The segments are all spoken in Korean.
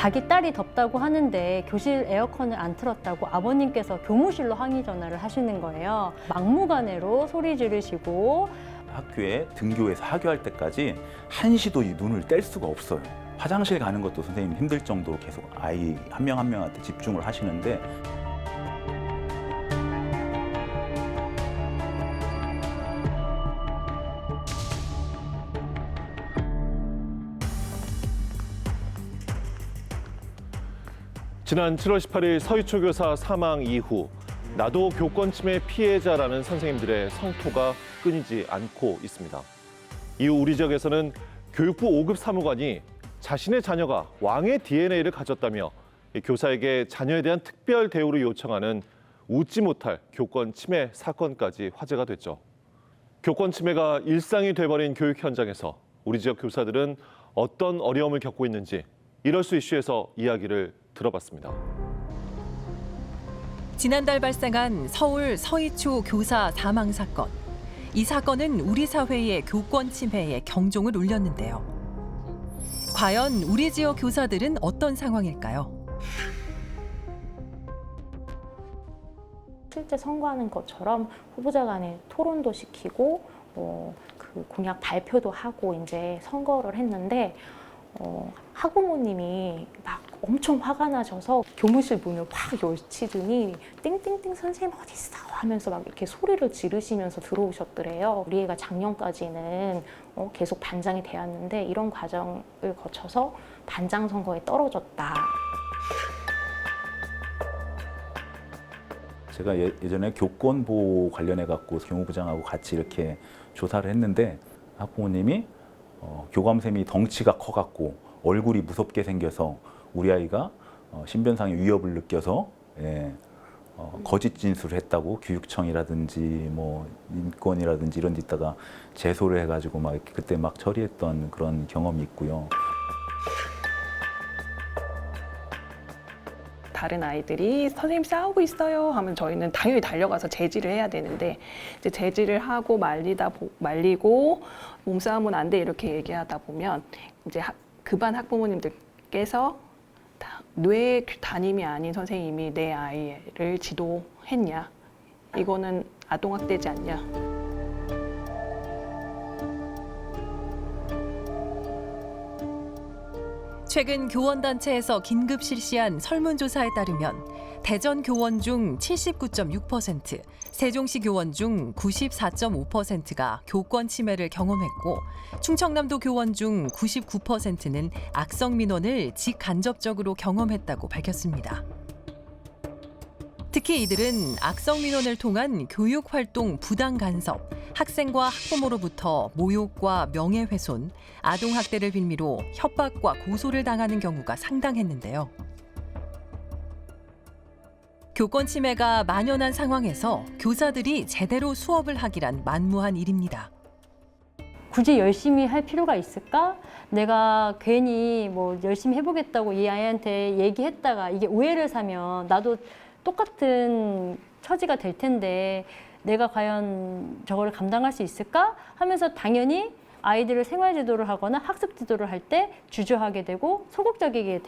자기 딸이 덥다고 하는데 교실 에어컨을 안 틀었다고 아버님께서 교무실로 항의 전화를 하시는 거예요. 막무가내로 소리 지르시고 학교에 등교해서 하교할 때까지 한시도 이 눈을 뗄 수가 없어요. 화장실 가는 것도 선생님 힘들 정도로 계속 아이 한 명 한 명한테 집중을 하시는데 지난 7월 18일 서희초 교사 사망 이후 나도 교권 침해 피해자라는 선생님들의 성토가 끊이지 않고 있습니다. 이후 우리 지역에서는 교육부 5급 사무관이 자신의 자녀가 왕의 DNA를 가졌다며 교사에게 자녀에 대한 특별 대우를 요청하는 웃지 못할 교권 침해 사건까지 화제가 됐죠. 교권 침해가 일상이 돼버린 교육 현장에서 우리 지역 교사들은 어떤 어려움을 겪고 있는지 이럴수 이슈에서 이야기를 들어봤습니다. 지난달 발생한 서울 서희초 교사 사망 사건. 이 사건은 우리 사회의 교권 침해에 경종을 울렸는데요. 과연 우리 지역 교사들은 어떤 상황일까요? 실제 선거하는 것처럼 후보자 간에 토론도 시키고 그 공약 발표도 하고 이제 선거를 했는데 학부모님이 막 엄청 화가 나셔서 교무실 문을 확 열치더니 땡땡땡 선생님 어디 있어 하면서 막 이렇게 소리를 지르시면서 들어오셨더래요. 우리 애가 작년까지는 계속 반장이 되었는데 이런 과정을 거쳐서 반장 선거에 떨어졌다. 제가 예전에 교권 보호 관련해 갖고 교무부장하고 같이 이렇게 조사를 했는데 학부모님이 교감쌤이 덩치가 커 갖고 얼굴이 무섭게 생겨서 우리 아이가 신변상의 위협을 느껴서 거짓 진술을 했다고 교육청이라든지 뭐 인권이라든지 이런 데 있다가 제소를 해가지고 막 그때 막 처리했던 그런 경험이 있고요. 다른 아이들이 선생님 싸우고 있어요 하면 저희는 당연히 달려가서 제지를 해야 되는데 이제 제지를 하고 말리고 몸싸움은 안 돼 이렇게 얘기하다 보면 이제 그 반 학부모님들께서 뇌 담임이 아닌 선생님이 내 아이를 지도했냐, 이거는 아동학대지 않냐. 최근 교원단체에서 긴급 실시한 설문조사에 따르면 대전 교원 중 79.6%, 세종시 교원 중 94.5%가 교권 침해를 경험했고 충청남도 교원 중 99%는 악성 민원을 직간접적으로 경험했다고 밝혔습니다. 특히 이들은 악성 민원을 통한 교육활동 부당 간섭, 학생과 학부모로부터 모욕과 명예훼손, 아동학대를 빌미로 협박과 고소를 당하는 경우가 상당했는데요. 교권 침해가 만연한 상황에서 교사들이 제대로 수업을 하기란 만무한 일입니다. 굳이 열심히 할 필요가 있을까? 내가 괜히 뭐 열심히 해보겠다고 이 아이한테 얘기했다가 이게 오해를 사면 나도 똑같은 처지가 될 텐데 내가 과연 저걸 감당할 수 있을까? 하면서 당연히 아이들을 생활지도를 하거나 학습지도를 할 때 주저하게 되고 소극적이게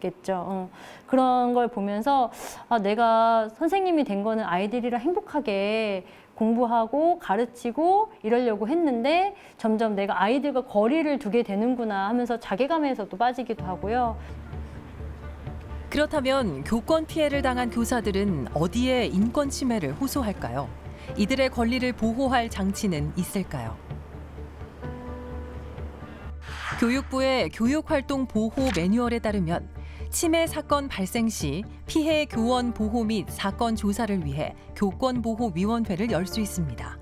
되겠죠. 그런 걸 보면서 내가 선생님이 된 거는 아이들이랑 행복하게 공부하고 가르치고 이러려고 했는데 점점 내가 아이들과 거리를 두게 되는구나 하면서 자괴감에서도 빠지기도 하고요. 그렇다면 교권 피해를 당한 교사들은 어디에 인권 침해를 호소할까요? 이들의 권리를 보호할 장치는 있을까요? 교육부의 교육활동 보호 매뉴얼에 따르면 침해 사건 발생 시 피해 교원 보호 및 사건 조사를 위해 교권보호위원회를 열 수 있습니다.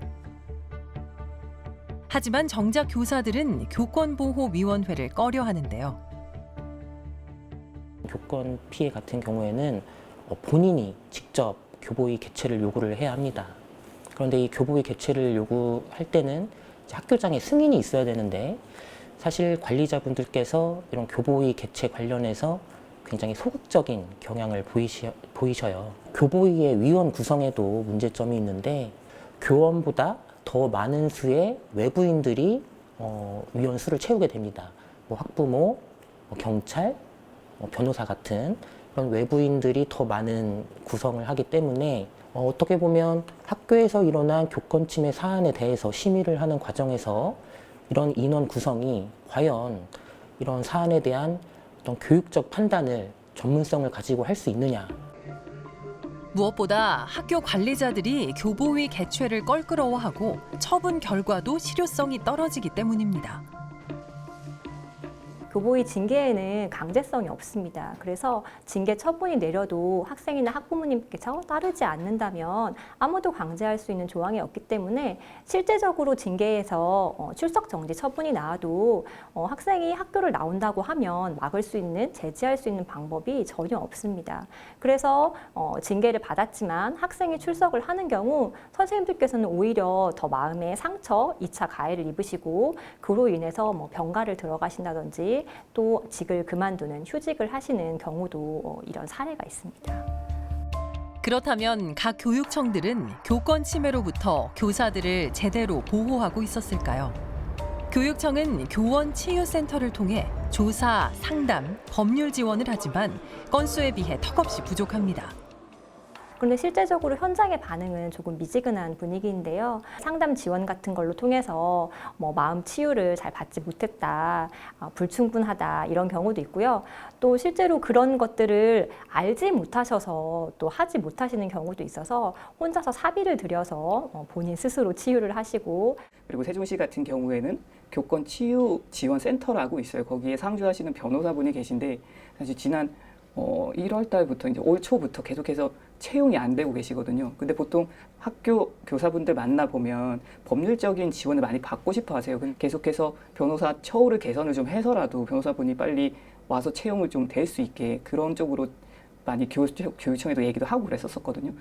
하지만 정작 교사들은 교권보호위원회를 꺼려 하는데요. 교권 피해 같은 경우에는 본인이 직접 교보위 개최를 요구를 해야 합니다. 그런데 이 교보위 개최를 요구할 때는 학교장의 승인이 있어야 되는데 사실 관리자분들께서 이런 교보위 개최 관련해서 굉장히 소극적인 경향을 보이셔요. 교보위의 위원 구성에도 문제점이 있는데 교원보다 더 많은 수의 외부인들이 위원 수를 채우게 됩니다. 학부모, 경찰, 변호사 같은 그런 외부인들이 더 많은 구성을 하기 때문에 어떻게 보면 학교에서 일어난 교권 침해 사안에 대해서 심의를 하는 과정에서 이런 인원 구성이 과연 이런 사안에 대한 어떤 교육적 판단을 전문성을 가지고 할 수 있느냐. 무엇보다 학교 관리자들이 교보위 개최를 껄끄러워하고 처분 결과도 실효성이 떨어지기 때문입니다. 교보위 징계에는 강제성이 없습니다. 그래서 징계 처분이 내려도 학생이나 학부모님께서 따르지 않는다면 아무도 강제할 수 있는 조항이 없기 때문에 실제적으로 징계에서 출석 정지 처분이 나와도 학생이 학교를 나온다고 하면 막을 수 있는, 제지할 수 있는 방법이 전혀 없습니다. 그래서 징계를 받았지만 학생이 출석을 하는 경우 선생님들께서는 오히려 더 마음에 상처, 2차 가해를 입으시고 그로 인해서 뭐 병가를 들어가신다든지 또 직을 그만두는, 휴직을 하시는 경우도 이런 사례가 있습니다. 그렇다면 각 교육청들은 교권 침해로부터 교사들을 제대로 보호하고 있었을까요? 교육청은 교원치유센터를 통해 조사, 상담, 법률 지원을 하지만 건수에 비해 턱없이 부족합니다. 그런데 실제적으로 현장의 반응은 조금 미지근한 분위기인데요. 상담 지원 같은 걸로 통해서 뭐 마음 치유를 잘 받지 못했다, 불충분하다 이런 경우도 있고요. 또 실제로 그런 것들을 알지 못하셔서 또 하지 못하시는 경우도 있어서 혼자서 사비를 들여서 본인 스스로 치유를 하시고, 그리고 세종시 같은 경우에는 교권 치유 지원 센터라고 있어요. 거기에 상주하시는 변호사분이 계신데 사실 지난 1월 달부터 이제 올 초부터 계속해서 채용이 안 되고 계시거든요. 근데 보통 학교 교사분들 만나보면 법률적인 지원을 많이 받고 싶어 하세요. 계속해서 변호사 처우를 개선을 좀 해서라도 변호사분이 빨리 와서 채용을 좀 될 수 있게 그런 쪽으로 많이 교육청에도 얘기도 하고 그랬었거든요.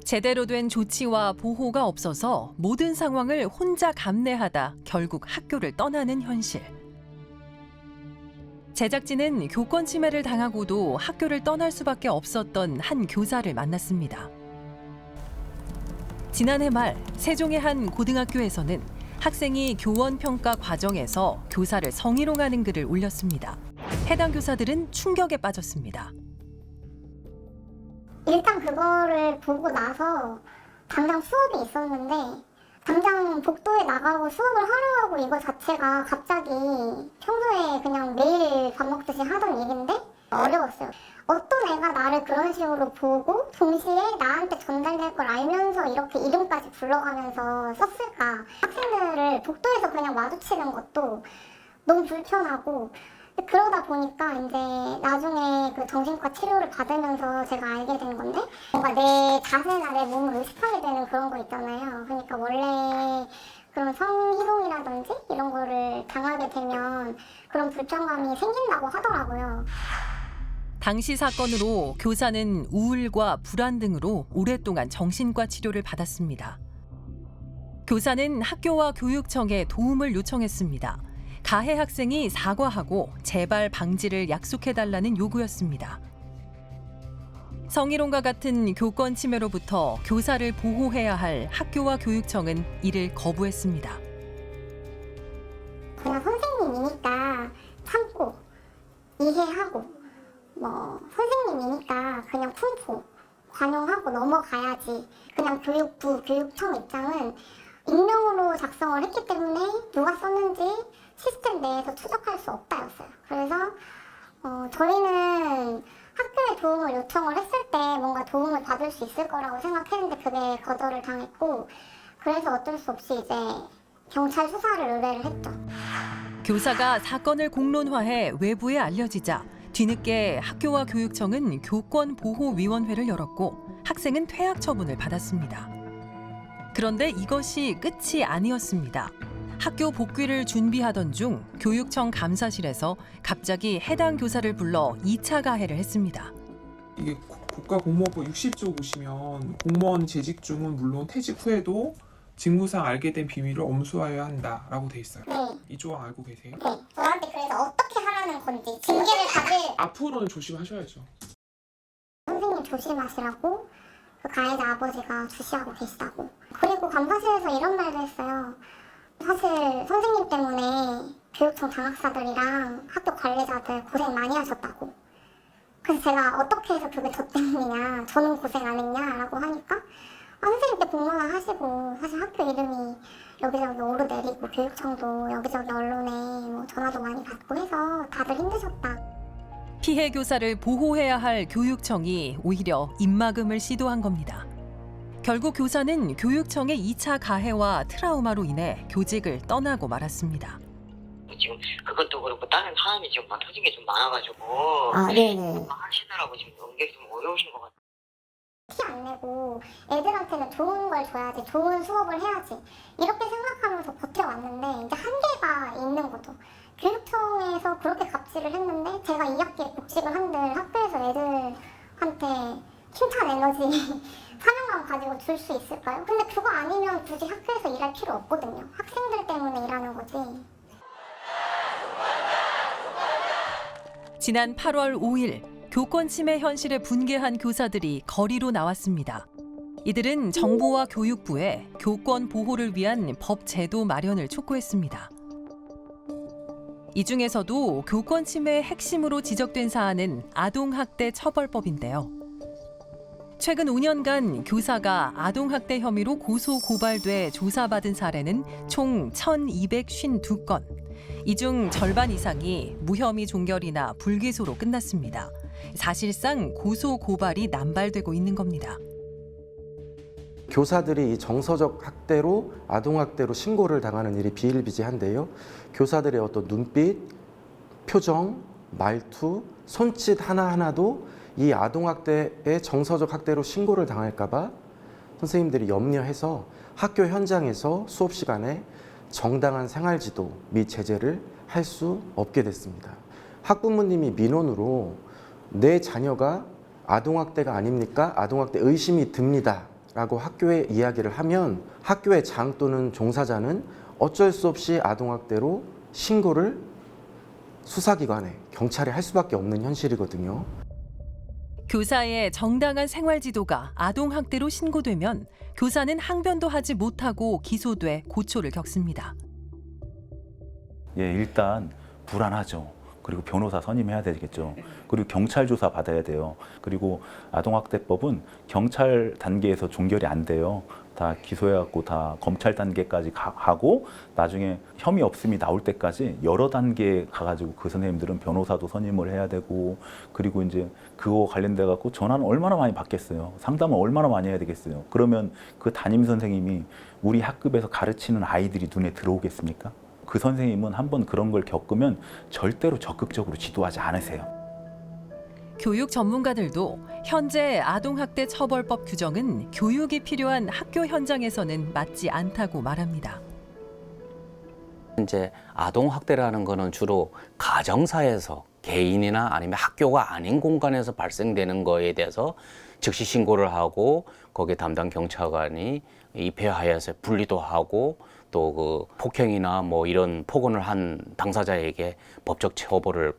제대로 된 조치와 보호가 없어서 모든 상황을 혼자 감내하다 결국 학교를 떠나는 현실. 제작진은 교권 침해를 당하고도 학교를 떠날 수밖에 없었던 한 교사를 만났습니다. 지난해 말 세종의 한 고등학교에서는 학생이 교원 평가 과정에서 교사를 성희롱하는 글을 올렸습니다. 해당 교사들은 충격에 빠졌습니다. 일단 그거를 보고 나서 당장 수업이 있었는데 당장 복도에 나가고 수업을 하러 가고 이거 자체가 갑자기 평소에 그냥 매일 밥 먹듯이 하던 일인데 어려웠어요. 어떤 애가 나를 그런 식으로 보고 동시에 나한테 전달될 걸 알면서 이렇게 이름까지 불러가면서 썼을까. 학생들을 복도에서 그냥 마주치는 것도 너무 불편하고, 그러다 보니까 이제 나중에 그 정신과 치료를 받으면서 제가 알게 된 건데, 뭔가 내 자세나 내 몸을 의식하게 되는 그런 거 있잖아요. 그러니까 원래 그런 성희롱이라든지 이런 거를 당하게 되면 그런 불편감이 생긴다고 하더라고요. 당시 사건으로 교사는 우울과 불안 등으로 오랫동안 정신과 치료를 받았습니다. 교사는 학교와 교육청에 도움을 요청했습니다. 가해 학생이 사과하고 재발 방지를 약속해달라는 요구였습니다. 성희롱과 같은 교권 침해로부터 교사를 보호해야 할 학교와 교육청은 이를 거부했습니다. 그냥 선생님이니까 참고 이해하고, 선생님이니까 그냥 품고 관용하고 넘어가야지. 그냥 교육부, 교육청 입장은 익명으로 작성을 했기 때문에 누가 썼는지 시스템 내에서 추적할 수 없다였어요. 그래서 저희는 학교에 도움을 요청을 했을 때 뭔가 도움을 받을 수 있을 거라고 생각했는데 그게 거절을 당했고, 그래서 어쩔 수 없이 이제 경찰 수사를 의뢰를 했죠. 교사가 사건을 공론화해 외부에 알려지자 뒤늦게 학교와 교육청은 교권보호위원회를 열었고 학생은 퇴학 처분을 받았습니다. 그런데 이것이 끝이 아니었습니다. 학교 복귀를 준비하던 중 교육청 감사실에서 갑자기 해당 교사를 불러 2차 가해를 했습니다. 이게 국가공무원법 60조 보시면 공무원 재직 중은 물론 퇴직 후에도 직무상 알게 된 비밀을 엄수하여야 한다라고 돼 있어요. 네. 이 조항 알고 계세요? 네. 저한테 그래서 어떻게 하라는 건지 징계를 받을. 앞으로는 조심하셔야죠. 선생님 조심하시라고 그 가해자 아버지가 주시하고 계시다고. 그리고 감사실에서 이런 말도 했어요. 사실 선생님 때문에 교육청 장학사들이랑 학교 관리자들 고생 많이 하셨다고. 그래서 제가 어떻게 해서 그게 저 때문이냐, 저는 고생 안 했냐라고 하니까 선생님께 공론화 하시고 사실 학교 이름이 여기저기 오르내리고 교육청도 여기저기 언론에 뭐 전화도 많이 받고 해서 다들 힘드셨다. 피해 교사를 보호해야 할 교육청이 오히려 입막음을 시도한 겁니다. 결국 교사는 교육청의 2차 가해와 트라우마로 인해 교직을 떠나고 말았습니다. 지금 그것도 그렇고 다른 사람이 지금 터진 게 좀 많아가지고 네네. 하시느라고 지금 연결이 좀 어려우신 것 같아요. 티 안 내고 애들한테는 좋은 걸 줘야지, 좋은 수업을 해야지 이렇게 생각하면서 버텨왔는데 이제 한계가 있는 거죠. 교육청에서 그렇게 갑질을 했는데 제가 2학기에 복직을 한들 학교에서 애들한테 칭찬 에너지 사명감 가지고 줄 수 있을까요? 근데 그거 아니면 굳이 학교에서 일할 필요 없거든요. 학생들 때문에 일하는 거지. 지난 8월 5일 교권 침해 현실에 분개한 교사들이 거리로 나왔습니다. 이들은 정부와 교육부에 교권 보호를 위한 법 제도 마련을 촉구했습니다. 이 중에서도 교권 침해의 핵심으로 지적된 사안은 아동학대 처벌법인데요. 최근 5년간 교사가 아동학대 혐의로 고소 고발돼 조사받은 사례는 총 1,252건. 이 중 절반 이상이 무혐의 종결이나 불기소로 끝났습니다. 사실상 고소 고발이 남발되고 있는 겁니다. 교사들이 이 정서적 학대로 아동학대로 신고를 당하는 일이 비일비재한데요. 교사들의 어떤 눈빛, 표정, 말투, 손짓 하나하나도 이 아동학대의 정서적 학대로 신고를 당할까 봐 선생님들이 염려해서 학교 현장에서 수업 시간에 정당한 생활지도 및 제재를 할 수 없게 됐습니다. 학부모님이 민원으로 내 자녀가 아동학대가 아닙니까? 아동학대 의심이 듭니다. 라고 학교에 이야기를 하면 학교의 장 또는 종사자는 어쩔 수 없이 아동학대로 신고를 수사기관에, 경찰에 할 수밖에 없는 현실이거든요. 교사의 정당한 생활지도가 아동학대로 신고되면 교사는 항변도 하지 못하고 기소돼 고초를 겪습니다. 예, 일단 불안하죠. 그리고 변호사 선임해야 되겠죠. 그리고 경찰 조사 받아야 돼요. 그리고 아동학대법은 경찰 단계에서 종결이 안 돼요. 다 기소해갖고 다 검찰 단계까지 하고 나중에 혐의 없음이 나올 때까지 여러 단계 가가지고 그 선생님들은 변호사도 선임을 해야 되고 그리고 이제 그거 관련돼 갖고 전화는 얼마나 많이 받겠어요. 상담을 얼마나 많이 해야 되겠어요. 그러면 그 담임 선생님이 우리 학급에서 가르치는 아이들이 눈에 들어오겠습니까? 그 선생님은 한번 그런 걸 겪으면 절대로 적극적으로 지도하지 않으세요. 교육 전문가들도 현재 아동학대 처벌법 규정은 교육이 필요한 학교 현장에서는 맞지 않다고 말합니다. 이제 아동학대라는 거는 주로 가정사에서 개인이나 아니면 학교가 아닌 공간에서 발생되는 거에 대해서 즉시 신고를 하고 거기에 담당 경찰관이 입회하여서 분리도 하고 또 그 폭행이나 뭐 이런 폭언을 한 당사자에게 법적 처벌을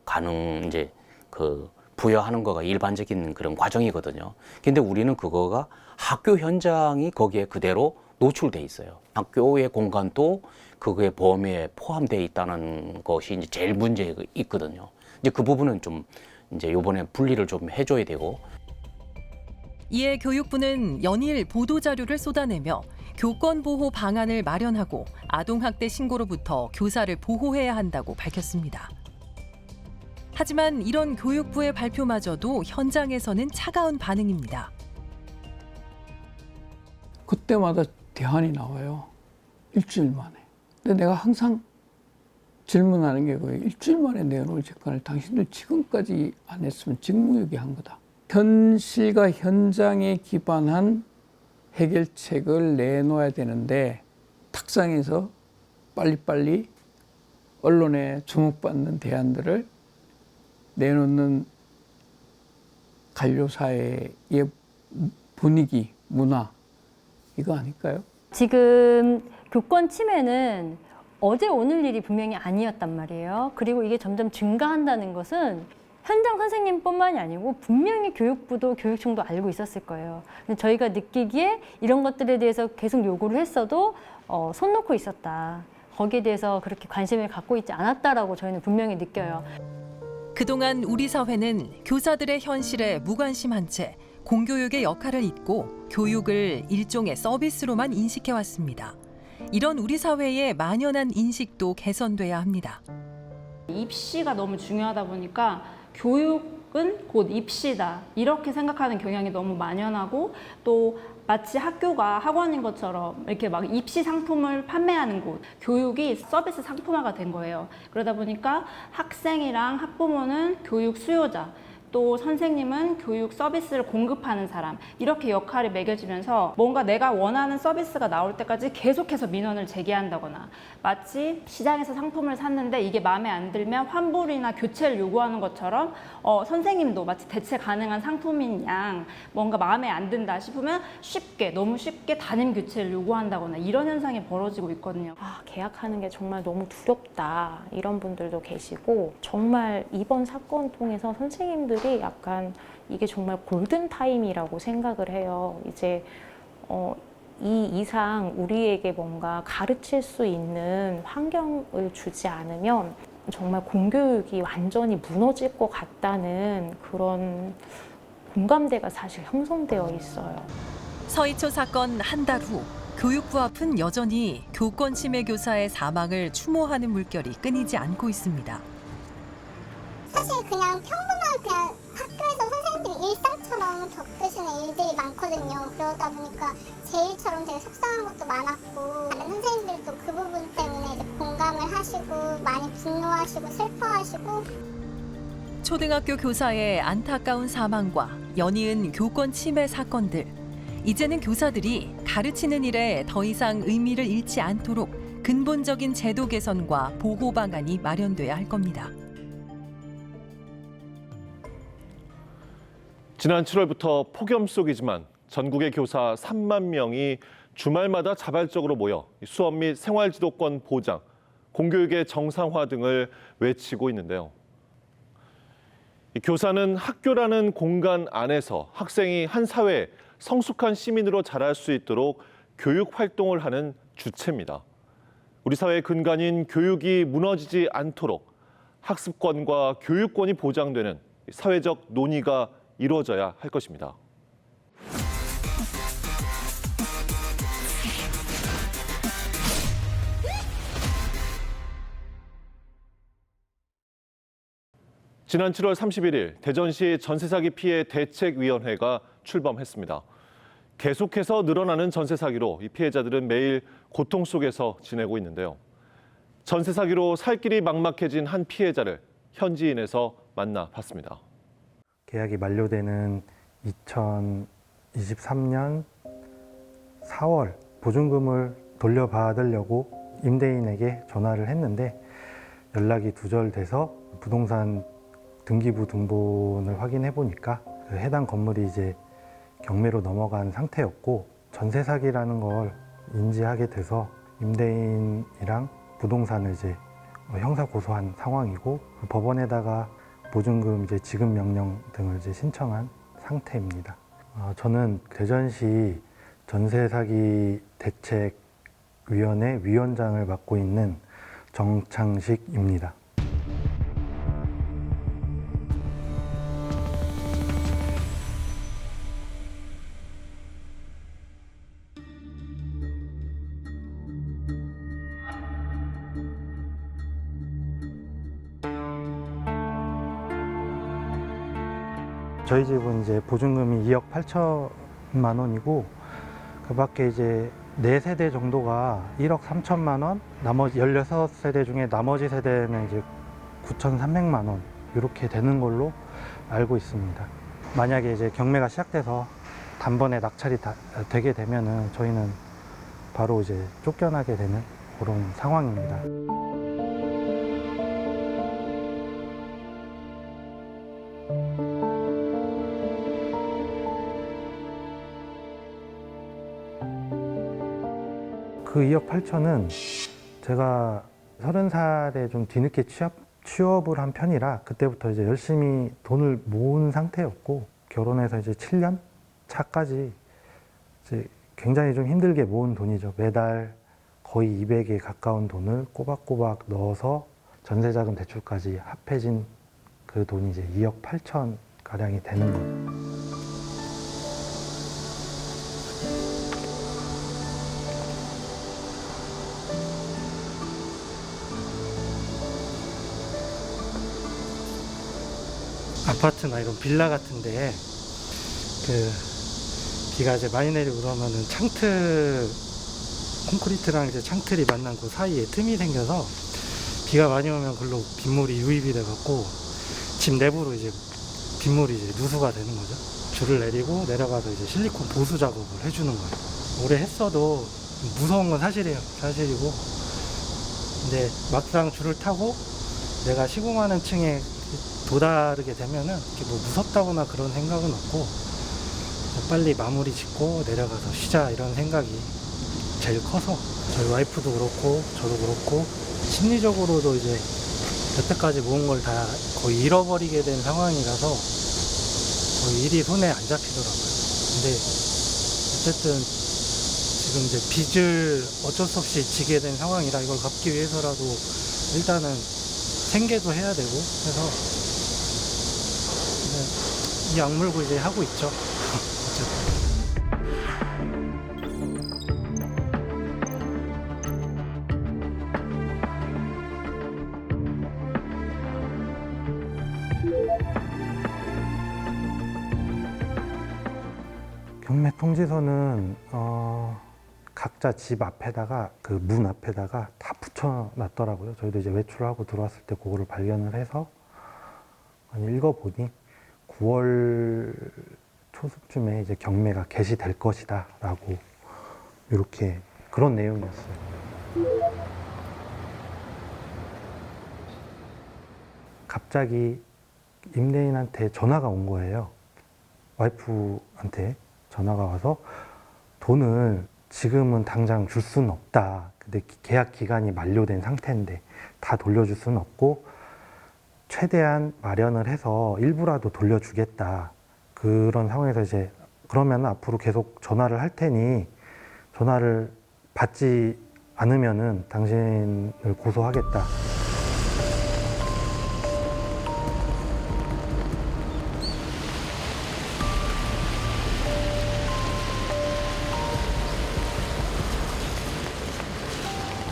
이제 그 부여하는 거가 일반적인 그런 과정이거든요. 근데 우리는 그거가 학교 현장이 거기에 그대로 노출돼 있어요. 학교의 공간도 그거의 범위에 포함되어 있다는 것이 이제 제일 문제가 있거든요. 이제 그 부분은 좀 이제 이번에 분리를 좀 해줘야 되고. 이에 교육부는 연일 보도 자료를 쏟아내며 교권 보호 방안을 마련하고 아동학대 신고로부터 교사를 보호해야 한다고 밝혔습니다. 하지만 이런 교육부의 발표마저도 현장에서는 차가운 반응입니다. 그때마다 대안이 나와요. 일주일 만에. 근데 내가 항상 질문하는 게 거예요. 일주일 만에 내놓을 재판을 당신들 지금까지 안 했으면 직무유기한 거다. 현실과 현장에 기반한 해결책을 내놓아야 되는데 탁상에서 빨리빨리 언론에 주목받는 대안들을 내놓는 관료사회의 분위기, 문화 이거 아닐까요? 지금 교권 침해는 어제 오늘 일이 분명히 아니었단 말이에요. 그리고 이게 점점 증가한다는 것은 현장 선생님뿐만이 아니고 분명히 교육부도 교육청도 알고 있었을 거예요. 근데 저희가 느끼기에 이런 것들에 대해서 계속 요구를 했어도 손 놓고 있었다. 거기에 대해서 그렇게 관심을 갖고 있지 않았다라고 저희는 분명히 느껴요. 그동안 우리 사회는 교사들의 현실에 무관심한 채 공교육의 역할을 잊고 교육을 일종의 서비스로만 인식해왔습니다. 이런 우리 사회의 만연한 인식도 개선돼야 합니다. 입시가 너무 중요하다 보니까 교육은 곧 입시다 이렇게 생각하는 경향이 너무 만연하고 또 마치 학교가 학원인 것처럼 이렇게 막 입시 상품을 판매하는 곳, 교육이 서비스 상품화가 된 거예요. 그러다 보니까 학생이랑 학부모는 교육 수요자, 또 선생님은 교육 서비스를 공급하는 사람, 이렇게 역할이 매겨지면서 뭔가 내가 원하는 서비스가 나올 때까지 계속해서 민원을 제기한다거나, 마치 시장에서 상품을 샀는데 이게 마음에 안 들면 환불이나 교체를 요구하는 것처럼 선생님도 마치 대체 가능한 상품인 양 뭔가 마음에 안 든다 싶으면 너무 쉽게 담임 교체를 요구한다거나 이런 현상이 벌어지고 있거든요. 계약하는 게 정말 너무 두렵다 이런 분들도 계시고, 정말 이번 사건 통해서 선생님들이 약간 이게 정말 골든타임이라고 생각을 해요. 이제 이 이상 우리에게 뭔가 가르칠 수 있는 환경을 주지 않으면 정말 공교육이 완전히 무너질 것 같다는 그런 공감대가 사실 형성되어 있어요. 서희초 사건 한 달 후 교육부 앞은 여전히 교권 침해 교사의 사망을 추모하는 물결이 끊이지 않고 있습니다. 사실 그냥 평범한 그냥 학교에서 선생님들이 일상처럼 겪으시는 일들이 많거든요. 그러다 보니까 제 일처럼 되게 속상한 것도 많았고, 다른 선생님들도 그 부분 때문에 이제 공감을 하시고 많이 분노하시고 슬퍼하시고. 초등학교 교사의 안타까운 사망과 연이은 교권 침해 사건들. 이제는 교사들이 가르치는 일에 더 이상 의미를 잃지 않도록 근본적인 제도 개선과 보호 방안이 마련돼야 할 겁니다. 지난 7월부터 폭염 속이지만 전국의 교사 3만 명이 주말마다 자발적으로 모여 수업 및 생활지도권 보장, 공교육의 정상화 등을 외치고 있는데요. 교사는 학교라는 공간 안에서 학생이 한 사회의 성숙한 시민으로 자랄 수 있도록 교육 활동을 하는 주체입니다. 우리 사회의 근간인 교육이 무너지지 않도록 학습권과 교육권이 보장되는 사회적 논의가 이루어져야 할 것입니다. 지난 7월 31일 대전시 전세사기 피해 대책위원회가 출범했습니다. 계속해서 늘어나는 전세 사기로 이 피해자들은 매일 고통 속에서 지내고 있는데요. 전세 사기로 살 길이 막막해진 한 피해자를 현지인에서 만나봤습니다. 계약이 만료되는 2023년 4월 보증금을 돌려받으려고 임대인에게 전화를 했는데 연락이 두절돼서 부동산 등기부 등본을 확인해 보니까 그 해당 건물이 이제 경매로 넘어간 상태였고, 전세 사기라는 걸 인지하게 돼서 임대인이랑 부동산을 이제 형사 고소한 상황이고, 법원에다가 보증금 이제 지급 명령 등을 이제 신청한 상태입니다. 저는 대전시 전세 사기 대책위원회 위원장을 맡고 있는 정창식입니다. 저희 집은 이제 보증금이 2억 8천만 원이고, 그 밖에 이제 4세대 정도가 1억 3천만 원, 나머지 16세대 중에 나머지 세대는 이제 9,300만 원 이렇게 되는 걸로 알고 있습니다. 만약에 이제 경매가 시작돼서 단번에 낙찰이 되게 되면은 저희는 바로 이제 쫓겨나게 되는 그런 상황입니다. 그 2억 8천은 제가 30살에 좀 뒤늦게 취업을 한 편이라 그때부터 이제 열심히 돈을 모은 상태였고, 결혼해서 이제 7년 차까지 이제 굉장히 좀 힘들게 모은 돈이죠. 매달 거의 200에 가까운 돈을 꼬박꼬박 넣어서 전세자금 대출까지 합해진 그 돈이 이제 2억 8천 가량이 되는 거예요. 아파트나 이런 빌라 같은데 비가 이제 많이 내리고 그러면은 콘크리트랑 이제 창틀이 만난 그 사이에 틈이 생겨서 비가 많이 오면 글로 빗물이 유입이 돼 갖고 집 내부로 이제 빗물이 이제 누수가 되는 거죠. 줄을 내리고 내려가서 이제 실리콘 보수 작업을 해주는 거예요. 오래 했어도 무서운 건 사실이고 근데 막상 줄을 타고 내가 시공하는 층에 도다르게 되면은 이렇게 뭐 무섭다거나 그런 생각은 없고 빨리 마무리 짓고 내려가서 쉬자 이런 생각이 제일 커서 저희 와이프도 그렇고 저도 그렇고 심리적으로도 이제 여태까지 모은 걸 다 거의 잃어버리게 된 상황이라서 거의 일이 손에 안 잡히더라고요. 근데 어쨌든 지금 이제 빚을 어쩔 수 없이 지게 된 상황이라 이걸 갚기 위해서라도 일단은 생계도 해야 되고 해서 이 악물고 이제 하고 있죠. 어쨌든. 경매 통지서는 각자 집 앞에다가 그 문 앞에다가 다 붙여놨더라고요. 저희도 이제 외출하고 들어왔을 때 그거를 발견을 해서 읽어보니 9월 초쯤에 이제 경매가 개시될 것이다라고 이렇게 그런 내용이었어요. 갑자기 임대인한테 전화가 온 거예요. 와이프한테 전화가 와서 돈을 지금은 당장 줄 수는 없다. 근데 계약 기간이 만료된 상태인데 다 돌려줄 수는 없고 최대한 마련을 해서 일부라도 돌려주겠다. 그런 상황에서 이제 그러면 앞으로 계속 전화를 할 테니 전화를 받지 않으면은 당신을 고소하겠다.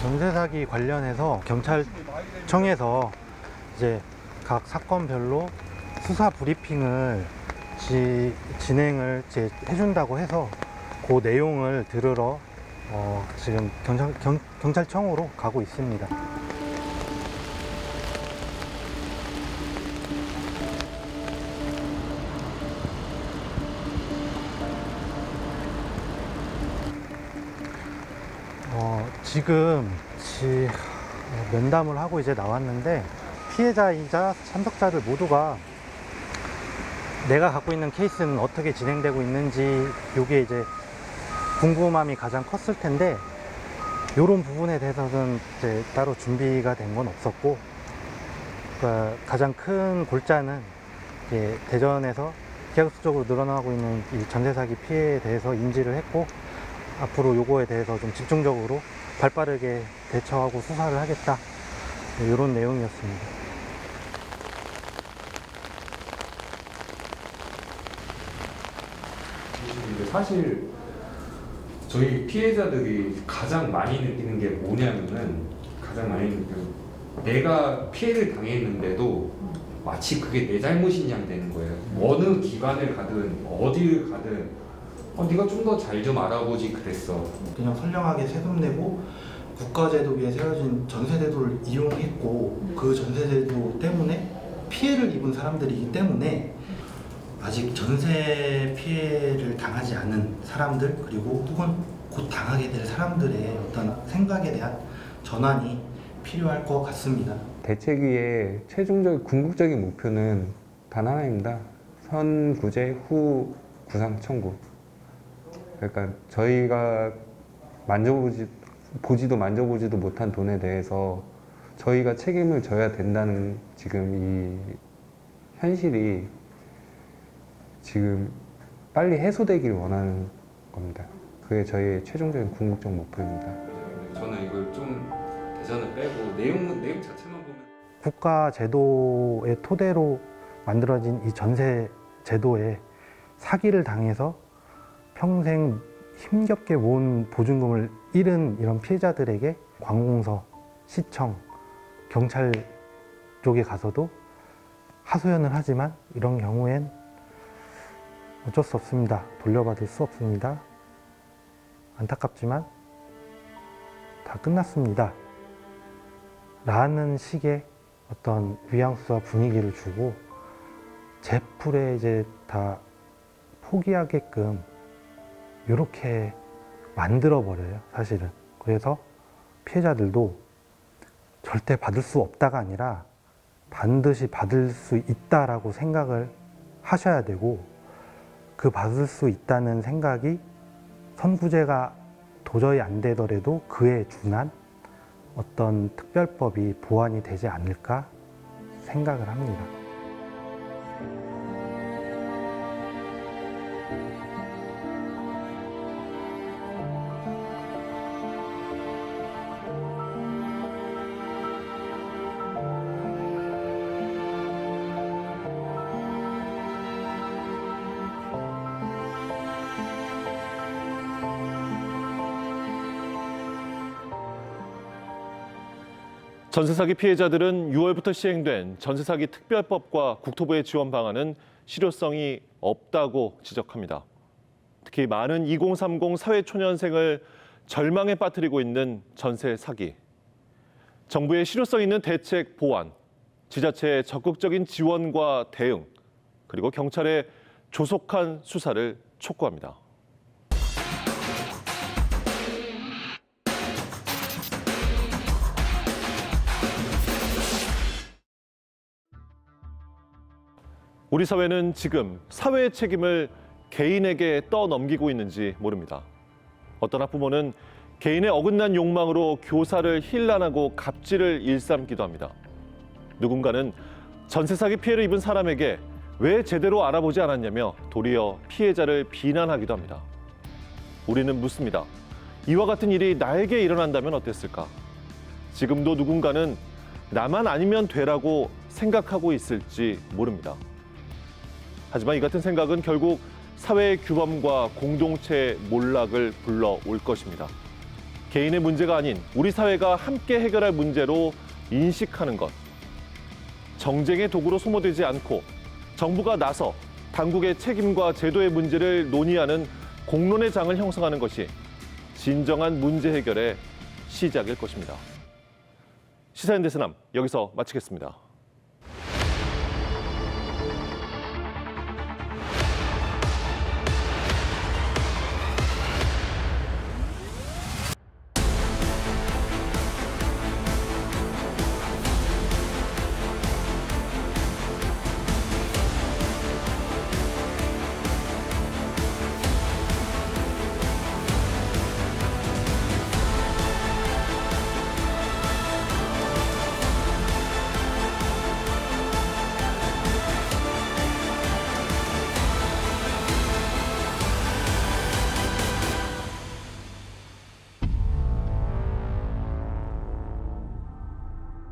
전세 사기 관련해서 경찰청에서 이제 각 사건별로 수사 브리핑을 진행을 이제 해준다고 해서 그 내용을 들으러 지금 경찰청으로 가고 있습니다. 지금 면담을 하고 이제 나왔는데 피해자이자 참석자들 모두가 내가 갖고 있는 케이스는 어떻게 진행되고 있는지 이게 이제 궁금함이 가장 컸을 텐데 이런 부분에 대해서는 이제 따로 준비가 된 건 없었고 그러니까 가장 큰 골자는 이제 대전에서 기하급수적으로 늘어나고 있는 이 전세 사기 피해에 대해서 인지를 했고 앞으로 요거에 대해서 좀 집중적으로 발빠르게 대처하고 수사를 하겠다 이런 내용이었습니다. 사실 저희 피해자들이 가장 많이 느끼는 게 뭐냐면은 내가 피해를 당했는데도 마치 그게 내 잘못인 양 되는 거예요. 어느 기관을 가든 어디를 가든 네가 좀 더 잘 좀 알아보지 그랬어. 그냥 선량하게 세금 내고 국가제도비에 세워진 전세제도를 이용했고 그 전세제도 때문에 피해를 입은 사람들이기 때문에 아직 전세 피해를 당하지 않은 사람들 그리고 혹은 곧 당하게 될 사람들의 어떤 생각에 대한 전환이 필요할 것 같습니다. 대책위의 최종적 궁극적인 목표는 단 하나입니다. 선구제 후 구상 청구. 그러니까 저희가 만져보지도 못한 돈에 대해서 저희가 책임을 져야 된다는 지금 이 현실이 지금 빨리 해소되길 원하는 겁니다. 그게 저희의 최종적인 궁극적 목표입니다. 저는 이거 좀 대전을 빼고 내용 자체만 보면 국가 제도의 토대로 만들어진 이 전세 제도에 사기를 당해서 평생 힘겹게 모은 보증금을 잃은 이런 피해자들에게 관공서, 시청, 경찰 쪽에 가서도 하소연을 하지만 이런 경우엔 어쩔 수 없습니다. 돌려받을 수 없습니다. 안타깝지만 다 끝났습니다. 라는 식의 어떤 뉘앙스와 분위기를 주고 제 풀에 이제 다 포기하게끔 이렇게 만들어 버려요, 사실은. 그래서 피해자들도 절대 받을 수 없다가 아니라 반드시 받을 수 있다라고 생각을 하셔야 되고, 그 받을 수 있다는 생각이 선구제가 도저히 안 되더라도 그에 준한 어떤 특별법이 보완이 되지 않을까 생각을 합니다. 전세 사기 피해자들은 6월부터 시행된 전세 사기 특별법과 국토부의 지원 방안은 실효성이 없다고 지적합니다. 특히 많은 2030 사회초년생을 절망에 빠뜨리고 있는 전세 사기. 정부의 실효성 있는 대책 보완, 지자체의 적극적인 지원과 대응, 그리고 경찰의 조속한 수사를 촉구합니다. 우리 사회는 지금 사회의 책임을 개인에게 떠넘기고 있는지 모릅니다. 어떤 학부모는 개인의 어긋난 욕망으로 교사를 힐난하고 갑질을 일삼기도 합니다. 누군가는 전세 사기 피해를 입은 사람에게 왜 제대로 알아보지 않았냐며 도리어 피해자를 비난하기도 합니다. 우리는 묻습니다. 이와 같은 일이 나에게 일어난다면 어땠을까? 지금도 누군가는 나만 아니면 되라고 생각하고 있을지 모릅니다. 하지만 이 같은 생각은 결국 사회의 규범과 공동체의 몰락을 불러올 것입니다. 개인의 문제가 아닌 우리 사회가 함께 해결할 문제로 인식하는 것. 정쟁의 도구로 소모되지 않고 정부가 나서 당국의 책임과 제도의 문제를 논의하는 공론의 장을 형성하는 것이 진정한 문제 해결의 시작일 것입니다. 시사인 대세남 여기서 마치겠습니다.